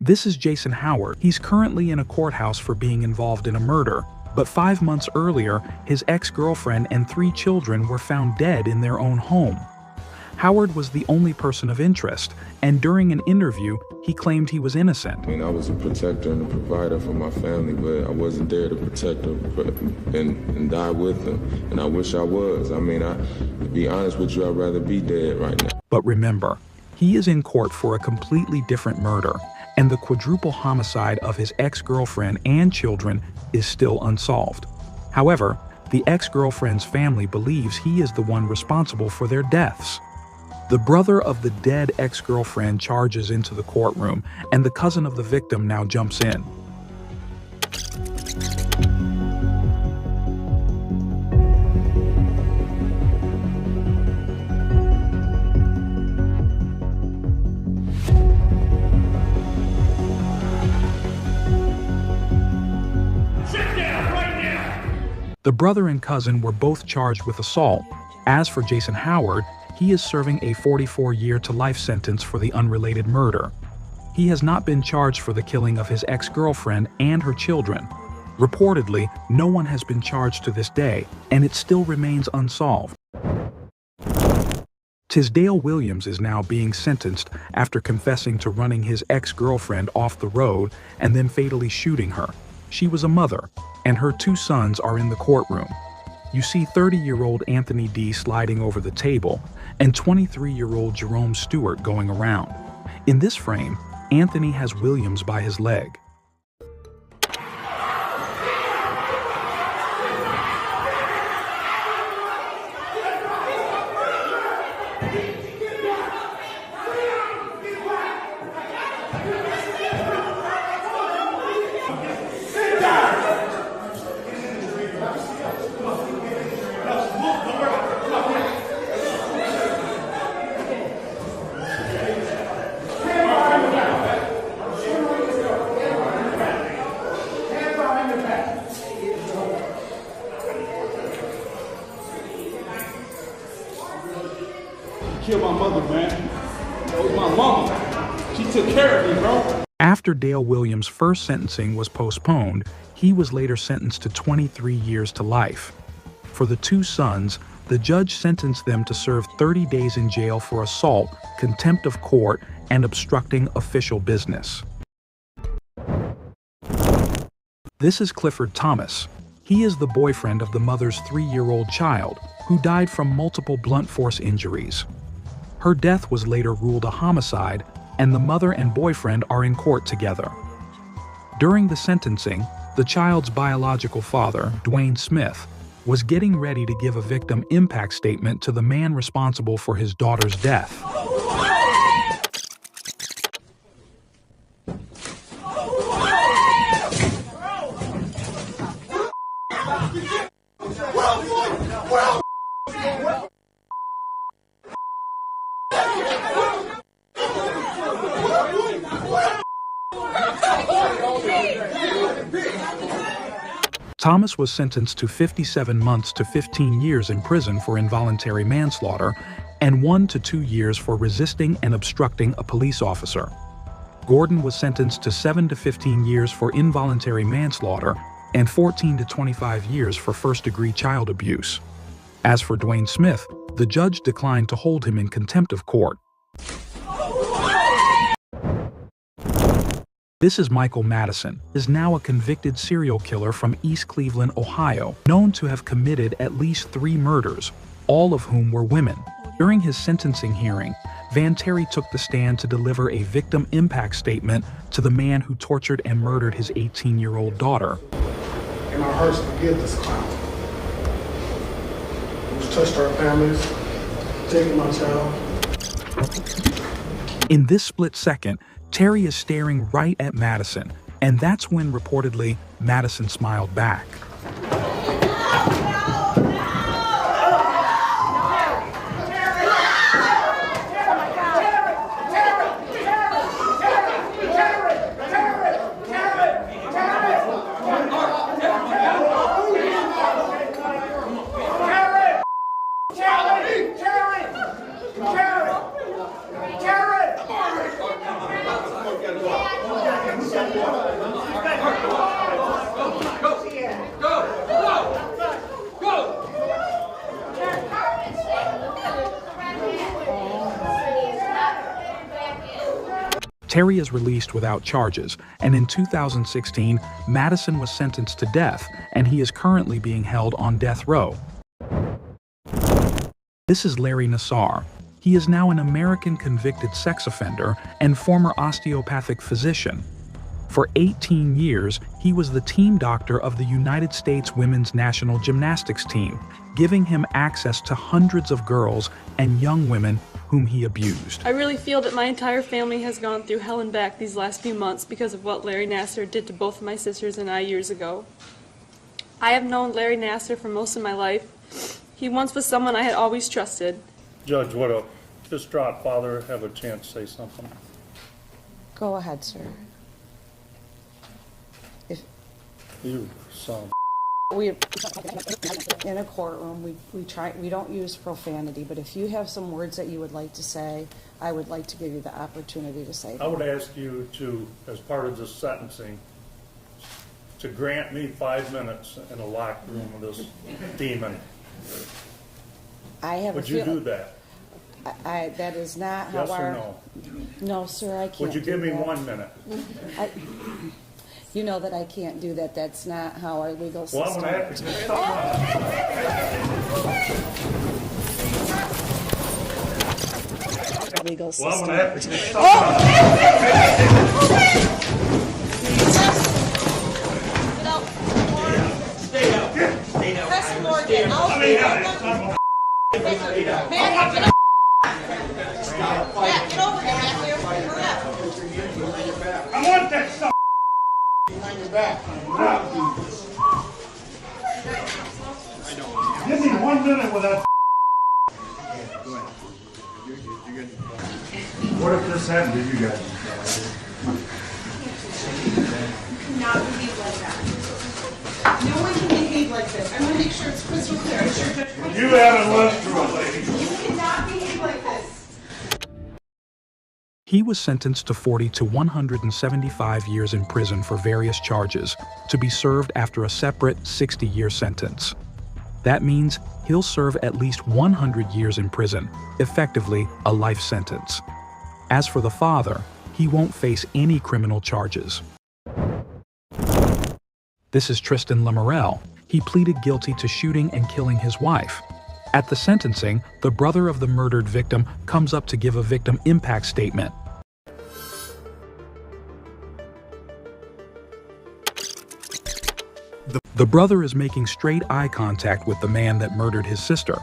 This is Jason Howard. He's currently in a courthouse for being involved in a murder, but 5 months earlier, his ex-girlfriend and 3 children were found dead in their own home. Howard was the only person of interest, and during an interview, he claimed he was innocent. I was a protector and a provider for my family, but I wasn't there to protect them and die with them, and I wish I was. To be honest with you, I'd rather be dead right now. But remember, he is in court for a completely different murder, and the quadruple homicide of his ex-girlfriend and children is still unsolved. However, the ex-girlfriend's family believes he is the one responsible for their deaths. The brother of the dead ex-girlfriend charges into the courtroom, and the cousin of the victim now jumps in. The brother and cousin were both charged with assault. As for Jason Howard, he is serving a 44-year-to-life sentence for the unrelated murder. He has not been charged for the killing of his ex-girlfriend and her children. Reportedly, no one has been charged to this day, and it still remains unsolved. Tisdale Williams is now being sentenced after confessing to running his ex-girlfriend off the road and then fatally shooting her. She was a mother, and her 2 sons are in the courtroom. You see 30-year-old Anthony D. sliding over the table and 23-year-old Jerome Stewart going around. In this frame, Anthony has Williams by his leg. Killed my mother, man. That was my mama. She took care of me, bro. After Dale Williams' first sentencing was postponed, he was later sentenced to 23 years to life. For the 2 sons, the judge sentenced them to serve 30 days in jail for assault, contempt of court, and obstructing official business. This is Clifford Thomas. He is the boyfriend of the mother's 3-year-old child, who died from multiple blunt force injuries. Her death was later ruled a homicide, and the mother and boyfriend are in court together. During the sentencing, the child's biological father, Dwayne Smith, was getting ready to give a victim impact statement to the man responsible for his daughter's death. Thomas was sentenced to 57 months to 15 years in prison for involuntary manslaughter and 1 to 2 years for resisting and obstructing a police officer. Gordon was sentenced to 7 to 15 years for involuntary manslaughter and 14 to 25 years for first-degree child abuse. As for Dwayne Smith, the judge declined to hold him in contempt of court. This is Michael Madison, is now a convicted serial killer from East Cleveland, Ohio, known to have committed at least 3 murders, all of whom were women. During his sentencing hearing, Van Terry took the stand to deliver a victim impact statement to the man who tortured and murdered his 18-year-old daughter. In our hearts, forgive this clown who's touched our families, taken my child. In this split second, Terry is staring right at Madison, and that's when, reportedly, Madison smiled back. Terry is released without charges, and in 2016, Madison was sentenced to death, and he is currently being held on death row. This is Larry Nassar. He is now an American convicted sex offender and former osteopathic physician. For 18 years, he was the team doctor of the United States Women's National Gymnastics team, giving him access to hundreds of girls and young women whom he abused. I really feel that my entire family has gone through hell and back these last few months because of what Larry Nassar did to both of my sisters and I years ago. I have known Larry Nassar for most of my life. He once was someone I had always trusted. Judge, would a distraught father have a chance to say something? Go ahead, sir. If You son. we in a courtroom, we don't use profanity, but if you have some words that you would like to say, I would like to give you the opportunity to say I them. would ask you to, as part of this sentencing, to grant me 5 minutes in a locked room with this demon. I have Would a you feel- do that? that is not how Yes or our. no? No, sir, I can't. Would you give do me that. 1 minute? You know that I can't do that. That's not how our legal system. Well, I'm gonna have to get something. Legal Well, I'm system. gonna have to get something. I want that stuff. Give me 1 minute with that. What if this happened to you guys? Not behave like that. No one can behave like this. I'm gonna make sure it's crystal clear. I'm sure Judge You haven't lived through it, lady. You cannot behave like this. He was sentenced to 40 to 175 years in prison for various charges, to be served after a separate 60-year sentence. That means he'll serve at least 100 years in prison, effectively a life sentence. As for the father, he won't face any criminal charges. This is Tristan Lamarelle. He pleaded guilty to shooting and killing his wife. At the sentencing, the brother of the murdered victim comes up to give a victim impact statement. The brother is making straight eye contact with the man that murdered his sister.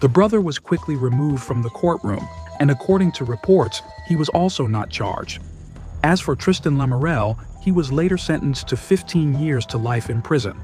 The brother was quickly removed from the courtroom, and according to reports, he was also not charged. As for Tristan Lamarelle, he was later sentenced to 15 years to life in prison.